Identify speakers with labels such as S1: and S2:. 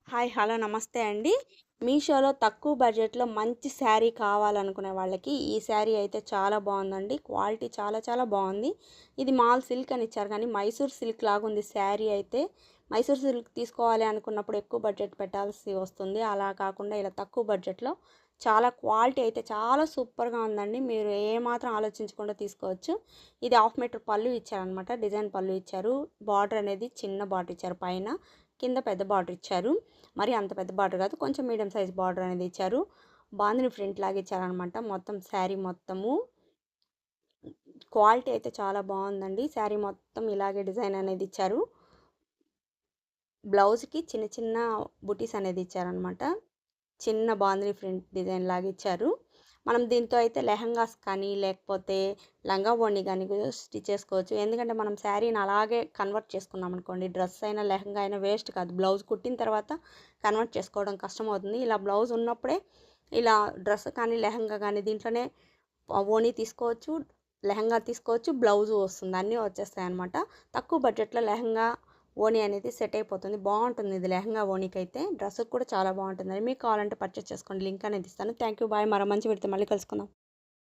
S1: Hi hello నమస్తే అండి. మీషోలో తక్కువ బడ్జెట్‌లో మంచి శారీ కావాలనుకునే వాళ్ళకి ఈ శారీ అయితే చాలా బాగుందండి. క్వాలిటీ చాలా చాలా బాగుంది. ఇది మాల్ సిల్క్ అని ఇచ్చారు కానీ మైసూర్ సిల్క్ లాగా ఉంది శారీ అయితే. మైసూర్ సిల్క్ తీసుకోవాలి అనుకున్నప్పుడు ఎక్కువ బడ్జెట్ పెట్టాల్సి వస్తుంది. అలా కాకుండా ఇలా తక్కువ బడ్జెట్‌లో చాలా క్వాలిటీ అయితే చాలా సూపర్గా ఉందండి. మీరు ఏమాత్రం ఆలోచించకుండా తీసుకోవచ్చు. ఇది హాఫ్ మీటర్ పళ్ళు ఇచ్చారనమాట. డిజైన్ పళ్ళు ఇచ్చారు. బార్డర్ అనేది చిన్న బార్డర్ ఇచ్చారు పైన. కింద పెద్ద బార్డర్ ఇచ్చారు. మరి అంత పెద్ద బార్డర్ కాదు, కొంచెం మీడియం సైజ్ బార్డర్ అనేది ఇచ్చారు. బాందిని ప్రింట్ లాగా ఇచ్చారనమాట. మొత్తం శారీ మొత్తము క్వాలిటీ అయితే చాలా బాగుందండి. శారీ మొత్తం ఇలాగే డిజైన్ అనేది ఇచ్చారు. బ్లౌజ్కి చిన్న చిన్న బుటీస్ అనేది ఇచ్చారనమాట. చిన్న బాందిని ప్రింట్ డిజైన్ లాగా ఇచ్చారు. మనం దీంతో అయితే లెహంగాస్ కానీ లేకపోతే లంగా ఓణి కానీ స్టిచ్ చేసుకోవచ్చు. ఎందుకంటే మనం శారీని అలాగే కన్వర్ట్ చేసుకున్నాం అనుకోండి, డ్రెస్ అయినా లెహంగా అయినా వేస్ట్ కాదు. బ్లౌజ్ కుట్టిన తర్వాత కన్వర్ట్ చేసుకోవడం కష్టమవుతుంది. ఇలా బ్లౌజ్ ఉన్నప్పుడే ఇలా డ్రెస్ కానీ లెహంగా కానీ దీంట్లోనే ఓణి తీసుకోవచ్చు, లెహంగా తీసుకోవచ్చు, బ్లౌజు వస్తుంది, అన్నీ వచ్చేస్తాయి అనమాట. తక్కువ బడ్జెట్లో లెహంగా ఓణి అనేది సెట్ అయిపోతుంది. బాగుంటుంది ఇది లెహంగా ఓణికి అయితే. డ్రెస్కి కూడా చాలా బాగుంటుంది. మీకు కావాలంటే పర్చేస్ చేసుకోండి. లింక్ అనేది ఇస్తాను. Thank you, bye. మరో మంచి వీడియోతో మళ్ళీ కలుసుకుందాం.